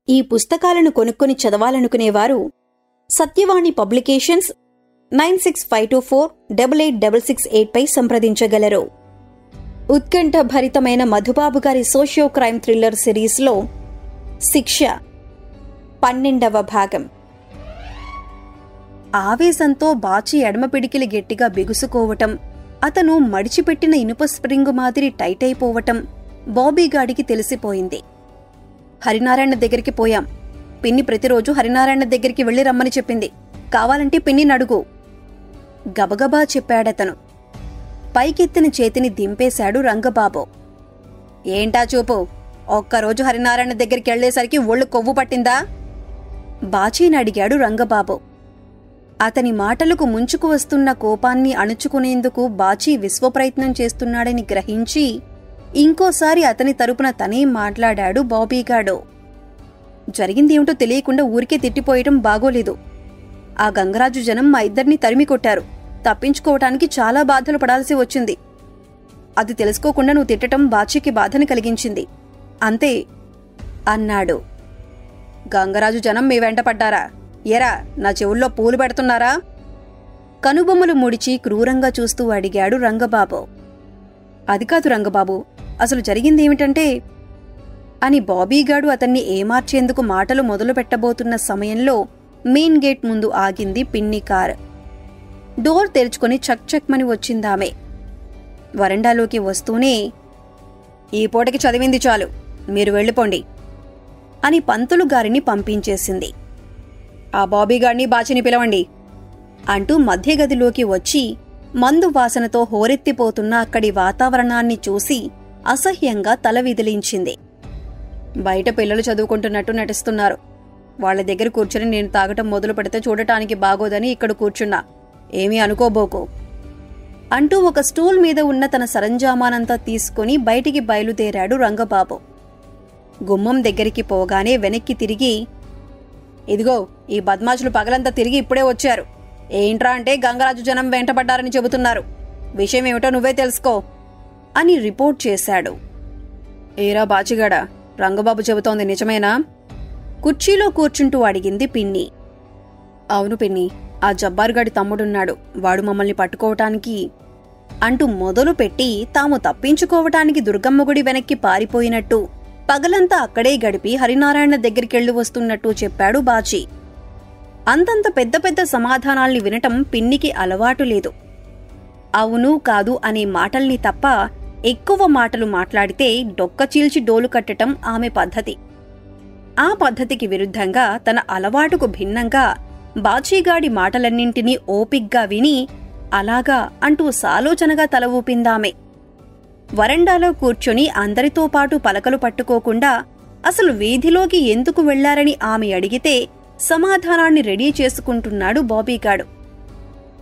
ఈ పుస్తకాలను కొనుక్కొని చదవాలనుకునేవారు సత్యవాణి పబ్లికేషన్స్ 9652488668 పై సంప్రదించగలరు. ఉత్కంఠభరితమైన మధుబాబు గారి సోషియో క్రైమ్ థ్రిల్లర్ సిరీస్లో శిక్ష 12వ భాగం. ఆవేశంతో బాచి ఎడమ పిడికిలి గట్టిగా బిగుసుకోవటం, అతను మడిచిపెట్టిన ఇనుప స్ప్రింగు మాదిరి టైట్ అయిపోవటం బాబీగాడికి తెలిసిపోయింది. హరినారాయణ దగ్గరికి పోయాం. పిన్ని ప్రతిరోజు హరినారాయణ దగ్గరికి వెళ్లి రమ్మని చెప్పింది. కావాలంటే పిన్నిని అడుగు. గబగబా చెప్పాడతను. పైకెత్తిన చేతిని దింపేశాడు రంగబాబు. ఏంటా చూపు? ఒక్కరోజు హరినారాయణ దగ్గరికి వెళ్లేసరికి ఒళ్ళు కొవ్వు పట్టిందా? బాచీని అడిగాడు రంగబాబు. అతని మాటలకు ముంచుకు వస్తున్న కోపాన్ని అణుచుకునేందుకు బాచీ విశ్వప్రయత్నం చేస్తున్నాడని గ్రహించి ఇంకోసారి అతని తరపున తనే మాట్లాడాడు బాబీగాడు. జరిగిందేమిటో తెలియకుండా ఊరికే తిట్టిపోయటం బాగోలేదు. ఆ గంగరాజు జనం మా ఇద్దరిని తరిమి కొట్టారు. తప్పించుకోవటానికి చాలా బాధలు పడాల్సి వచ్చింది. అది తెలుసుకోకుండా నువ్వు తిట్టటం బాచీకి బాధని కలిగించింది అంతే అన్నాడు. గంగరాజు జనం మీ వెంట పడ్డారా? ఎరా, నా చెవుల్లో పూలు పెడుతున్నారా? కనుబొమ్మలు ముడిచి క్రూరంగా చూస్తూ అడిగాడు రంగబాబు. అది కాదు రంగబాబు, అసలు జరిగిందేమిటంటే అని బాబీగాడు అతన్ని ఏమార్చేందుకు మాటలు మొదలు పెట్టబోతున్న సమయంలో మెయిన్ గేట్ ముందు ఆగింది పిన్ని కారు. డోర్ తెరుచుకొని చక్ చక్మని వచ్చిందామె. వరండాలోకి వస్తూనే, ఈ పూటకి చదివింది చాలు, మీరు వెళ్ళిపోండి అని పంతులు గారిని పంపించేసింది. ఆ బాబీగాడిని బాచిని పిలవండి అంటూ మధ్యగదిలోకి వచ్చి మందు వాసనతో హోరెత్తిపోతున్న అక్కడి వాతావరణాన్ని చూసి అసహ్యంగా తల విదిలించింది. బయట పిల్లలు చదువుకుంటున్నట్టు నటిస్తున్నారు. వాళ్ల దగ్గర కూర్చుని నేను తాగటం మొదలు పెడితే చూడటానికి బాగోదని ఇక్కడ కూర్చున్నా. ఏమీ అనుకోబోకు అంటూ ఒక స్టూల్ మీద ఉన్న తన సరంజామానంతా తీసుకుని బయటికి బయలుదేరాడు రంగబాబు. గుమ్మం దగ్గరికి పోగానే వెనక్కి తిరిగి, ఇదిగో ఈ బద్మాషులు పగలంతా తిరిగి ఇప్పుడే వచ్చారు. ఏంట్రా అంటే గంగరాజు జనం వెంటపడ్డారని చెబుతున్నారు. విషయం ఏమిటో నువ్వే తెలుసుకో అని రిపోర్ట్ చేశాడు. ఏరా బాచిగాడా, రంగబాబు చెబుతోంది నిజమేనా? కుర్చీలో కూర్చుంటూ అడిగింది పిన్ని. అవును పిన్ని, ఆ జబ్బార్గాడి తమ్ముడున్నాడు, వాడు మమ్మల్ని పట్టుకోవటానికి అంటూ మొదలుపెట్టి తాము తప్పించుకోవటానికి దుర్గమ్మగుడి వెనక్కి పారిపోయినట్టు పగలంతా అక్కడే గడిపి హరినారాయణ దగ్గరికెళ్లి వస్తున్నట్టు చెప్పాడు బాచి. అంతంత పెద్ద పెద్ద సమాధానాల్ని వినటం పిన్నికి అలవాటు లేదు. అవును కాదు అనే మాటల్ని తప్ప ఎక్కువ మాటలు మాట్లాడితే డొక్క చీల్చి డోలు కట్టటం ఆమె పద్ధతి. ఆ పద్ధతికి విరుద్ధంగా తన అలవాటుకు భిన్నంగా బాచీగాడి మాటలన్నింటినీ ఓపిగ్గా విని అలాగా అంటూ సాలోచనగా తల ఊపిందామె. వరండాలో కూర్చొని అందరితో పాటు పలకలు పట్టుకోకుండా అసలు వీధిలోకి ఎందుకు వెళ్లారని ఆమె అడిగితే సమాధానాన్ని రెడీ చేసుకుంటున్నాడు బాబీగాడు.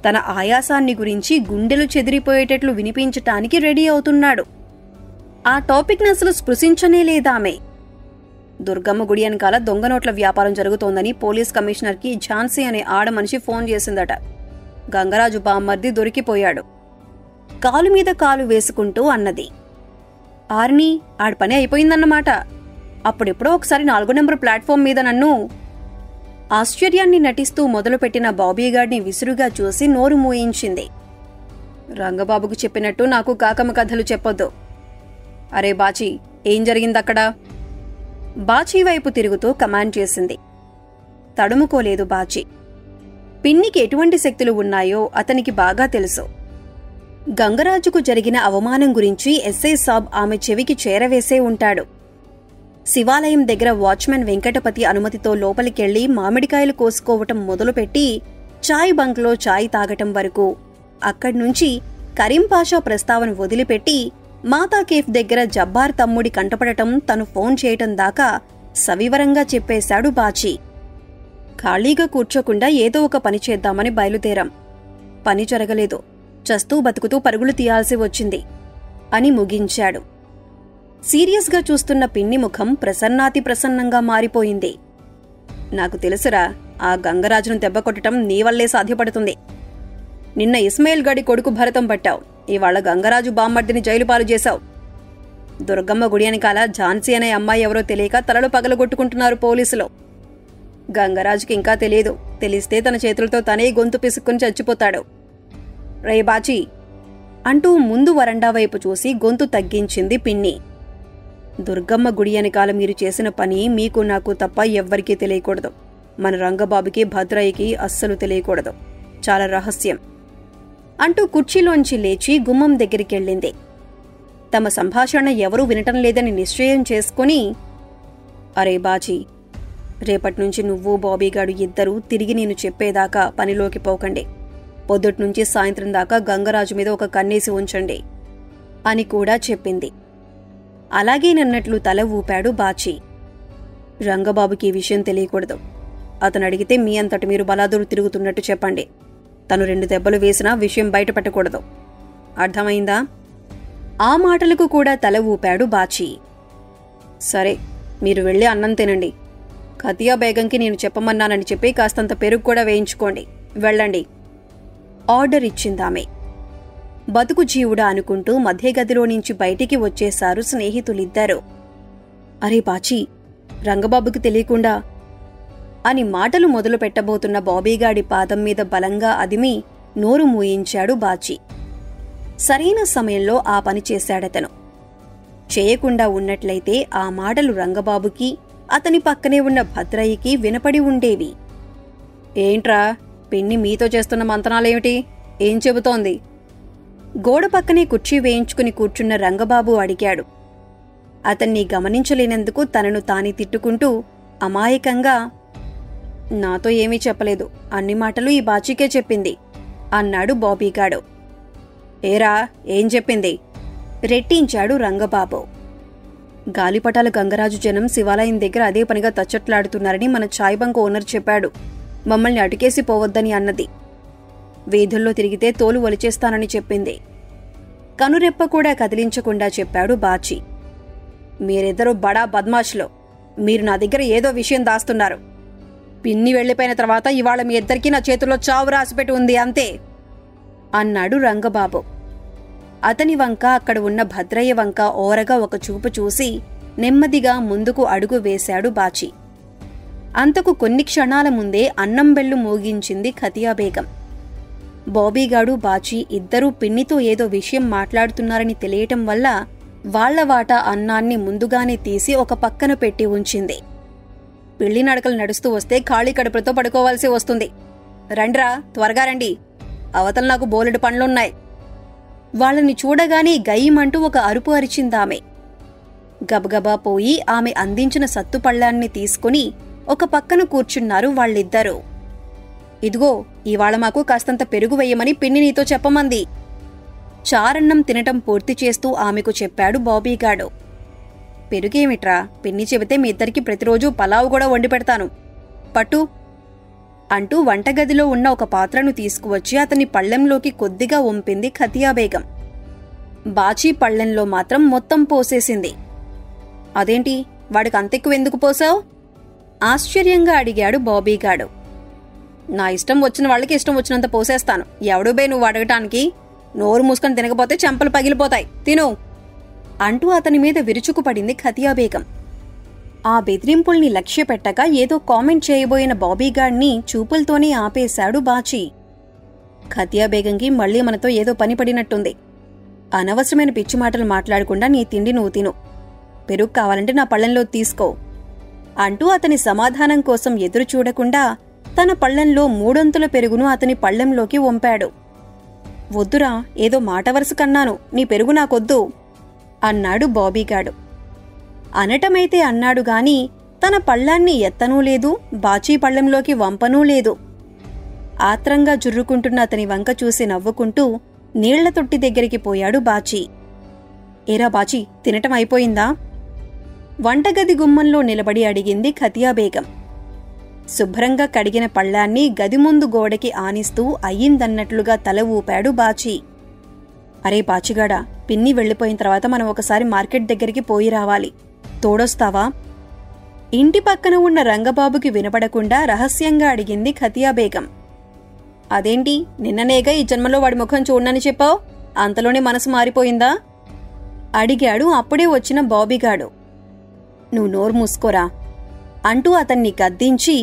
తన ఆయాసాన్ని గురించి గుండెలు చెదిరిపోయేటట్లు వినిపించటానికి రెడీ అవుతున్నాడు. ఆ టాపిక్ని అసలు స్పృశించనే లేదామె. దుర్గమ్మ గుడి వెనకాల దొంగనోట్ల వ్యాపారం జరుగుతోందని పోలీస్ కమిషనర్కి ఝాన్సీ అనే ఆడమనిషి ఫోన్ చేసిందట. గంగరాజు బామ్మర్ది దొరికిపోయాడు. కాలు మీద కాలు వేసుకుంటూ అన్నది. ఆర్ని, ఆడి పని అయిపోయిందన్నమాట. అప్పుడెప్పుడో ఒకసారి 4 నెంబర్ ప్లాట్ఫామ్ మీద నన్ను ఆశ్చర్యాన్ని నటిస్తూ మొదలుపెట్టిన బాబీగాడిని విసురుగా చూసి నోరు మూయించింది. రంగబాబుకు చెప్పినట్టు నాకు కాకమ్మ కథలు చెప్పొద్దు. అరే బాచీ, ఏం జరిగిందక్కడ? బాచీ వైపు తిరుగుతూ కమాండ్ చేసింది. తడుముకోలేదు బాచీ. పిన్నికి ఎటువంటి శక్తులు ఉన్నాయో అతనికి బాగా తెలుసు. గంగరాజుకు జరిగిన అవమానం గురించి ఎస్ఐ సాబ్ ఆమె చెవికి చేరవేసే ఉంటాడు. శివాలయం దగ్గర వాచ్మెన్ వెంకటపతి అనుమతితో లోపలికెళ్లి మామిడికాయలు కోసుకోవటం మొదలుపెట్టి చాయ్ బంక్లో చాయ్ తాగటం వరకు, అక్కడ్నుంచి కరీంపాషా ప్రస్తావన వదిలిపెట్టి మాతా కేఫ్ దగ్గర జబ్బార్ తమ్ముడి కంటపడటం, తను ఫోన్ చేయటం దాకా సవివరంగా చెప్పేశాడు బాచి. ఖాళీగా కూర్చోకుండా ఏదో ఒక పని చేద్దామని బయలుదేరాం. పని జరగలేదు. చస్తూ బతుకుతూ పరుగులు తీయాల్సి వచ్చింది అని ముగించాడు. సీరియస్గా చూస్తున్న పిన్ని ముఖం ప్రసన్నాతి ప్రసన్నంగా మారిపోయింది. నాకు తెలుసురా, ఆ గంగరాజును దెబ్బకొట్టడం నీ వల్లే సాధ్యపడుతుంది. నిన్న ఇస్మాయిల్ గడి కొడుకు భరతం పట్టావు. ఇవాళ గంగరాజు బామ్మర్దిని జైలు పాలు చేశావు. దుర్గమ్మ గుడి వెనకాల ఝాన్సీ అనే అమ్మాయి ఎవరో తెలియక తలలు పగలగొట్టుకుంటున్నారు పోలీసులు. గంగరాజుకి ఇంకా తెలియదు. తెలిస్తే తన చేతులతో తనే గొంతు పిసుక్కుని చచ్చిపోతాడు. రే బాచీ అంటూ ముందు వరండా వైపు చూసి గొంతు తగ్గించింది పిన్ని. దుర్గమ్మ గుడి వెనకాల మీరు చేసిన పని మీకు నాకు తప్ప ఎవ్వరికీ తెలియకూడదు. మన రంగబాబుకి భద్రయ్యకి అస్సలు తెలియకూడదు. చాలా రహస్యం అంటూ కుర్చీలోంచి లేచి గుమ్మం దగ్గరికెళ్ళింది. తమ సంభాషణ ఎవరూ వినటం లేదని నిశ్చయం చేసుకుని, అరే బాచీ, రేపట్నుంచి నువ్వు బాబీగాడు ఇద్దరూ తిరిగి నేను చెప్పేదాకా పనిలోకి పోకండి. పొద్దుట్నుంచి సాయంత్రం దాకా గంగరాజు మీద ఒక కన్నేసి ఉంచండి అని కూడా చెప్పింది. అలాగేనన్నట్లు తల ఊపాడు బాచీ. రంగబాబుకి ఈ విషయం తెలియకూడదు. అతను అడిగితే మీ అంతటి మీరు బలాదూరు తిరుగుతున్నట్టు చెప్పండి. తను 2 దెబ్బలు వేసినా విషయం బయటపెట్టకూడదు. అర్థమైందా? ఆ మాటలకు కూడా తల ఊపాడు బాచీ. సరే, మీరు వెళ్ళి అన్నం తినండి. ఖతియా బేగంకి నేను చెప్పమన్నానని చెప్పి కాస్తంత పెరుగు కూడా వేయించుకోండి. వెళ్ళండి ఆర్డర్ ఇచ్చిందామె. బతుకు జీవుడా అనుకుంటూ మధ్య గదిలో నుంచి బయటికి వచ్చేశారు స్నేహితులిద్దరూ. అరే బాచీ, రంగబాబుకి తెలియకుండా అని మాటలు మొదలు పెట్టబోతున్న బాబీగాడి పాదం మీద బలంగా అదిమి నోరు మూయించాడు బాచీ. సరైన సమయంలో ఆ పని చేశాడతను. చేయకుండా ఉన్నట్లయితే ఆ మాటలు రంగబాబుకి, అతని పక్కనే ఉన్న భద్రయ్యకి వినపడి ఉండేవి. ఏంట్రా, పిన్ని మీతో చేస్తున్న మంతనాలేమిటి? ఏం చెబుతోంది? గోడ పక్కనే కుర్చీ వేయించుకుని కూర్చున్న రంగబాబు అడిగాడు. అతన్ని గమనించలేనందుకు తనను తానే తిట్టుకుంటూ అమాయకంగా, నాతో ఏమీ చెప్పలేదు. అన్ని మాటలు ఈ బాచీకే చెప్పింది అన్నాడు బాబీగాడు. ఏరా, ఏం చెప్పింది? రెట్టించాడు రంగబాబు. గాలిపటాల గంగరాజు జనం శివాలయం దగ్గర అదే పనిగా తచ్చట్లాడుతున్నారని మన చాయ్ బంక్ ఓనర్ చెప్పాడు. మమ్మల్ని అటుకేసి పోవద్దని అన్నది. వీధుల్లో తిరిగితే తోలు ఒలిచేస్తానని చెప్పింది. కనురెప్ప కూడా కదిలించకుండా చెప్పాడు బాచీ. మీరిద్దరూ బడా బద్మాష్లో. మీరు నా దగ్గర ఏదో విషయం దాస్తున్నారు. పిన్ని వెళ్లిపోయిన తర్వాత ఇవాళ మీ ఇద్దరికీ నా చేతుల్లో చావు రాసిపెట్టి ఉంది, అంతే అన్నాడు రంగబాబు. అతని వంక, అక్కడ ఉన్న భద్రయ్య వంక ఓరగా ఒక చూపు చూసి నెమ్మదిగా ముందుకు అడుగు వేశాడు బాచీ. అంతకు కొన్ని క్షణాల ముందే అన్నం బెల్లు మోగించింది ఖతియా బేగం. బాబీగాడు, బాచీ ఇద్దరూ పిన్నితో ఏదో విషయం మాట్లాడుతున్నారని తెలియటం వల్ల వాళ్ల వాటా అన్నాన్ని ముందుగానే తీసి ఒక పక్కన పెట్టి ఉంచింది. పెళ్లి నడకలు నడుస్తూ వస్తే ఖాళీ కడుపులతో పడుకోవాల్సి వస్తుంది. రండ్రా, త్వరగా రండి. అవతల నాకు బోలెడు పనులున్నాయి. వాళ్ళని చూడగానే గయ్యమంటూ ఒక అరుపు అరిచిందామె. గబగబా పోయి ఆమె అందించిన సత్తుపళ్ళాన్ని తీసుకుని ఒక పక్కన కూర్చున్నారు వాళ్ళిద్దరూ. ఇదిగో, ఇవాళ మాకు కాస్తంత పెరుగు వెయ్యమని పిన్ని నీతో చెప్పమంది. చారన్నం తినటం పూర్తి చేస్తూ ఆమెకు చెప్పాడు బాబీగాడు. పెరుగేమిట్రా, పిన్ని చెబితే మీ ఇద్దరికి ప్రతిరోజూ పలావు కూడా వండి పెడతాను. పట్టు అంటూ వంటగదిలో ఉన్న ఒక పాత్రను తీసుకువచ్చి అతని పళ్ళెంలోకి కొద్దిగా వంపింది ఖతియా బేగం. బాచీ పళ్ళెంలో మాత్రం మొత్తం పోసేసింది. అదేంటి, వాడికి అంతెక్కువ ఎందుకు పోసావు? ఆశ్చర్యంగా అడిగాడు బాబీగాడు. నా ఇష్టం వచ్చిన వాళ్ళకి ఇష్టం వచ్చినంత పోసేస్తాను. ఎవడు బే నువ్వు అడగటానికి? నోరు మూసుకొని తినకపోతే చెంపలు పగిలిపోతాయి, తిను అంటూ అతని మీద విరుచుకుపడింది ఖతియా బేగం. ఆ బెదిరింపుల్ని లక్ష్యపెట్టక ఏదో కామెంట్ చేయబోయిన బాబీగాడ్ని చూపులతోనే ఆపేశాడు బాచీ. ఖతియా బేగంకి మళ్లీ మనతో ఏదో పని పడినట్టుంది. అనవసరమైన పిచ్చి మాటలు మాట్లాడకుండా నీ తిండి నువ్వు తిను. పెరుగు కావాలంటే నా పళ్ళెంలో తీసుకో అంటూ అతని సమాధానం కోసం ఎదురు చూడకుండా తన పళ్ళెంలో 3 పెరుగును అతని పళ్ళెంలోకి వంపాడు. వద్దురా, ఏదో మాట వరుస కన్నాను, నీ పెరుగు నాకొద్దు అన్నాడు బాబీగాడు. అనటమైతే అన్నాడుగాని తన పళ్ళాన్ని ఎత్తనూ లేదు, బాచీ పళ్ళెంలోకి వంపనూ లేదు. ఆత్రంగా జుర్రుకుంటున్న అతని వంక చూసి నవ్వుకుంటూ నీళ్ల తొట్టి దగ్గరికి పోయాడు బాచీ. ఏరా బాచీ, తినటం అయిపోయిందా? వంటగది గుమ్మంలో నిలబడి అడిగింది ఖతియా బేగం. శుభ్రంగా కడిగిన పళ్ళాన్ని గది ముందు గోడకి ఆనిస్తూ అయ్యిందన్నట్లుగా తల ఊపాడు బాచీ. అరే బాచిగాడా, పిన్ని వెళ్లిపోయిన తర్వాత మనం ఒకసారి మార్కెట్ దగ్గరికి పోయి రావాలి. తోడొస్తావా? ఇంటి పక్కన ఉన్న రంగబాబుకి వినపడకుండా రహస్యంగా అడిగింది ఖతియా బేగం. అదేంటి, నిన్ననేగా ఈ జన్మలో వాడి ముఖం చూడనని చెప్పావు? అంతలోనే మనసు మారిపోయిందా? అడిగాడు అప్పుడే వచ్చిన బాబీగాడు. నువ్వు నోరు మూసుకోరా అంటూ అతన్ని గద్దించి,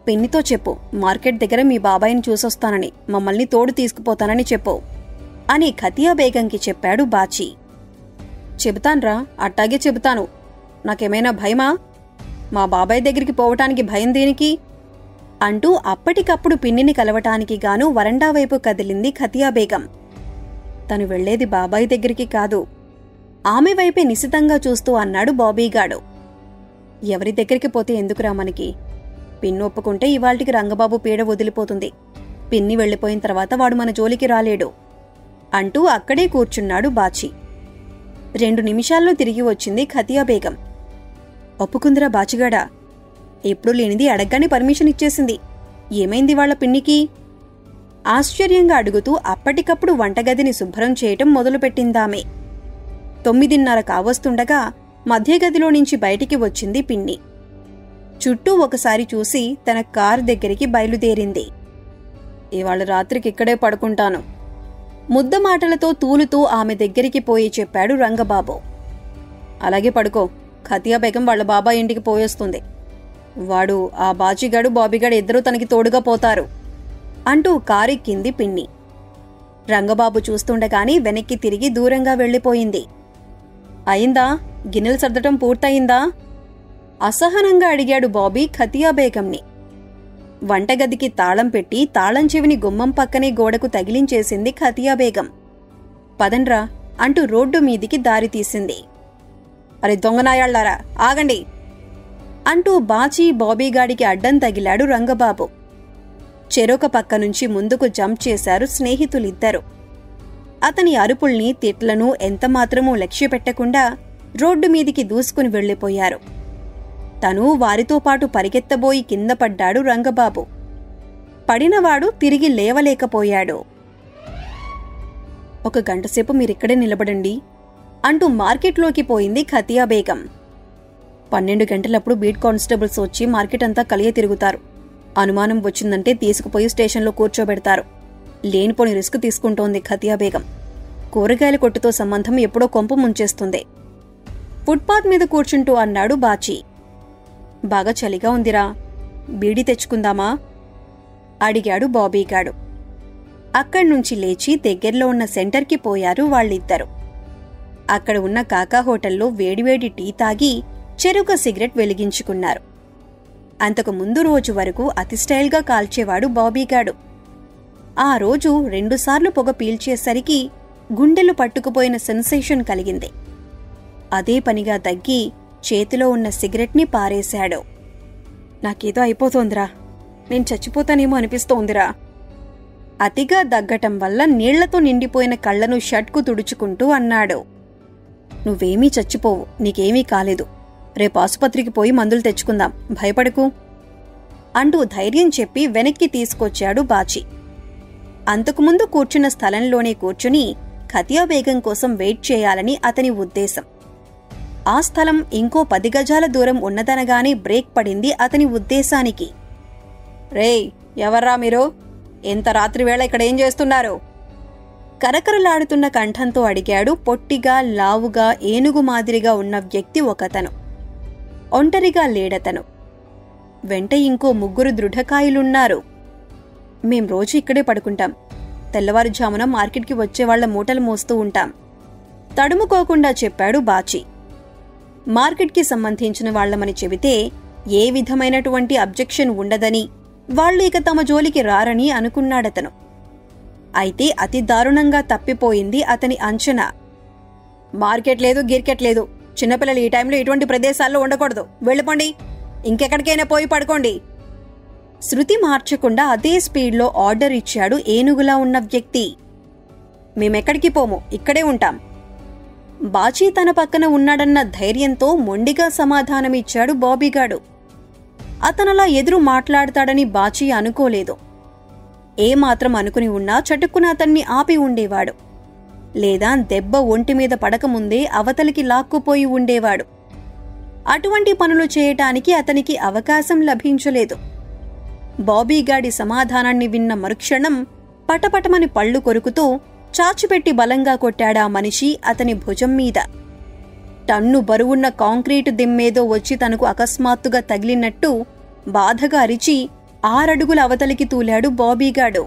పిన్నితో చెప్పు మార్కెట్ దగ్గర మీ బాబాయిని చూసొస్తానని, మమ్మల్ని తోడు తీసుకుపోతానని చెప్పు అని ఖతియా బేగంకి చెప్పాడు బాచీ. చెబుతాన్రా, అట్టాగే చెబుతాను. నాకేమైనా భయమా? మా బాబాయ్ దగ్గరికి పోవటానికి భయం దేనికి అంటూ అప్పటికప్పుడు పిన్నిని కలవటానికి గాను వరండా వైపు కదిలింది ఖతియా బేగం. తను వెళ్లేది బాబాయ్ దగ్గరికి కాదు, ఆమె వైపే నిశితంగా చూస్తూ అన్నాడు బాబీగాడు. ఎవరి దగ్గరికి పోతే ఎందుకురా మనకి? పిన్ని ఒప్పుకుంటే ఇవాళ్టికి రంగబాబు పీడ వదిలిపోతుంది. పిన్ని వెళ్లిపోయిన తర్వాత వాడు మన జోలికి రాలేడు అంటూ అక్కడే కూర్చున్నాడు బాచీ. 2 నిమిషాల్లో తిరిగి వచ్చింది ఖతియా బేగం. ఒప్పుకుందిరా బాచిగాడా, ఎప్పుడు లేనిది అడగ్గానే పర్మిషన్ ఇచ్చేసింది. ఏమైంది వాళ్ళ పిన్నికి? ఆశ్చర్యంగా అడుగుతూ అప్పటికప్పుడు వంటగదిని శుభ్రం చేయటం మొదలుపెట్టిందామె. 9:30 కావస్తుండగా మధ్యగదిలో నుంచి బయటికి వచ్చింది పిన్ని. చుట్టూ ఒకసారి చూసి తన కారు దగ్గరికి బయలుదేరింది. ఇవాళ రాత్రికి ఇక్కడే పడుకుంటాను ముద్ద మాటలతో తూలుతూ ఆమె దగ్గరికి పోయి చెప్పాడు రంగబాబు. అలాగే పడుకో, ఖతియా బేగం వాళ్ళ బాబాయ్ ఇంటికి పోయేస్తుంది. వాడు ఆ బాచిగాడు బాబీగాడు ఇద్దరూ తనకి తోడుగా పోతారు అంటూ కారెక్కింది పిన్ని. రంగబాబు చూస్తుండగానే వెనక్కి తిరిగి దూరంగా వెళ్లిపోయింది. అయిందా? గిన్నెలు సర్దటం పూర్తయిందా? అసహనంగా అడిగాడు బాబీ ఖతియా బేగంని. వంటగదికి తాళం పెట్టి తాళం చెవిని గుమ్మం పక్కనే గోడకు తగిలించేసింది ఖతియా బేగం. పదండ్రా అంటూ రోడ్డు మీదికి దారి తీసింది. అరే దొంగనాయాళ్లారా, ఆగండి అంటూ బాచీ బాబీగాడికి అడ్డం తగిలాడు రంగబాబు. చెరొక పక్క నుంచి ముందుకు జంప్ చేశారు స్నేహితులిద్దరు. అతని అరుపుల్ని తిట్లను ఎంతమాత్రమూ లక్ష్యపెట్టకుండా రోడ్డు మీదికి దూసుకుని వెళ్లిపోయారు. తను వారితో పాటు పరిగెత్తబోయి కింద పడ్డాడు రంగబాబు. పడినవాడు తిరిగి లేవలేకపోయాడు. 1 గంటసేపు మీరిక్కడే నిలబడండి అంటూ మార్కెట్లోకి పోయింది ఖతియా బేగం. 12 గంటలప్పుడు బీట్ కానిస్టేబుల్స్ వచ్చి మార్కెట్ అంతా కలియ తిరుగుతారు. అనుమానం వచ్చిందంటే తీసుకుపోయి స్టేషన్లో కూర్చోబెడతారు. లేనిపోని రిస్క్ తీసుకుంటోంది ఖతియా బేగం. కూరగాయల కొట్టుతో సంబంధం ఎప్పుడో కొంపు ముంచేస్తుంది. ఫుట్పాత్ మీద కూర్చుంటూ అన్నాడు బాచీ. బాగా చలిగా ఉందిరా, బీడీ తెచ్చుకుందామా అడిగాడు బాబీగాడు. అక్కడ్నుంచి లేచి దగ్గర్లో ఉన్న సెంటర్కి పోయారు వాళ్ళిద్దరు. అక్కడ ఉన్న కాకా హోటల్లో వేడివేడి టీ తాగి చెరుక సిగరెట్ వెలిగించుకున్నారు. అంతకు ముందు రోజు వరకు అతి స్టైల్గా కాల్చేవాడు బాబీగాడు. ఆ రోజు 2 సార్లు పొగ పీల్చేసరికి గుండెలు పట్టుకుపోయిన సెన్సేషన్ కలిగింది. అదే పనిగా దగ్గి చేతిలో ఉన్న సిగరెట్ని పారేశాడు. నాకేదో అయిపోతోందిరా, నేను చచ్చిపోతానేమో అనిపిస్తోందిరా. అతిగా దగ్గటం వల్ల నీళ్లతో నిండిపోయిన కళ్లను షర్ట్కు తుడుచుకుంటూ అన్నాడు. నువ్వేమీ చచ్చిపోవు, నీకేమీ కాలేదు. రేపు ఆసుపత్రికి పోయి మందులు తెచ్చుకుందాం, భయపడకు అంటూ ధైర్యం చెప్పి వెనక్కి తీసుకొచ్చాడు బాచీ. అంతకుముందు కూర్చున్న స్థలంలోనే కూర్చుని ఖతియా బేగం కోసం వెయిట్ చేయాలని అతని ఉద్దేశం. ఆ స్థలం ఇంకో 10 గజాల దూరం ఉన్నదనగానే బ్రేక్ పడింది అతని ఉద్దేశానికి. రేయ్, ఎవర్రా మీరు? ఎంత రాత్రివేళ ఇక్కడేం చేస్తున్నారు? కరకరలాడుతున్న కంఠంతో అడిగాడు పొట్టిగా లావుగా ఏనుగు మాదిరిగా ఉన్న వ్యక్తి ఒకతను. ఒంటరిగా లేడతను. వెంట ఇంకో 3 దృఢకాయులున్నారు. మేం రోజు ఇక్కడే పడుకుంటాం. తెల్లవారుజామున మార్కెట్కి వచ్చేవాళ్ల మూటలు మోస్తూ ఉంటాం తడుముకోకుండా చెప్పాడు బాచీ. మార్కెట్కి సంబంధించిన వాళ్లమని చెబితే ఏ విధమైనటువంటి అబ్జెక్షన్ ఉండదని, వాళ్లు ఇక తమ జోలికి రారని అనుకున్నాడతను. అయితే అతి దారుణంగా తప్పిపోయింది అతని అంచనా. మార్కెట్ లేదు, గిర్కెట్ లేదు. చిన్నపిల్లలు ఈ టైంలో ఇటువంటి ప్రదేశాల్లో ఉండకూడదు. వెళ్ళిపోండి, ఇంకెక్కడికైనా పోయి పడుకోండి. శృతి మార్చకుండా అదే స్పీడ్లో ఆర్డర్ ఇచ్చాడు ఏనుగులా ఉన్న వ్యక్తి. మేమెక్కడికి పోము, ఇక్కడే ఉంటాం. బాచీ తన పక్కన ఉన్నాడన్న ధైర్యంతో మొండిగా సమాధానమిచ్చాడు బాబీగాడు. అతనలా ఎదురు మాట్లాడతాడని బాచీ అనుకోలేదు. ఏమాత్రం అనుకుని ఉన్నా చటుక్కున అతన్ని ఆపి ఉండేవాడు. లేదా దెబ్బ ఒంటిమీద పడకముందే అవతలికి లాక్కుపోయి ఉండేవాడు. అటువంటి పనులు చేయటానికి అతనికి అవకాశం లభించలేదు. బాబీగాడి సమాధానాన్ని విన్న మరుక్షణం పటపటమని పళ్ళు కొరుకుతూ చాచిపెట్టి బలంగా కొట్టాడా మనిషి అతని భుజం మీద. టన్ను బరువున్న కాంక్రీటు దిమ్మేదో వచ్చి తనకు అకస్మాత్తుగా తగిలినట్టు బాధగా అరిచి 6 అడుగుల అవతలికి తూలాడు బాబీగాడు.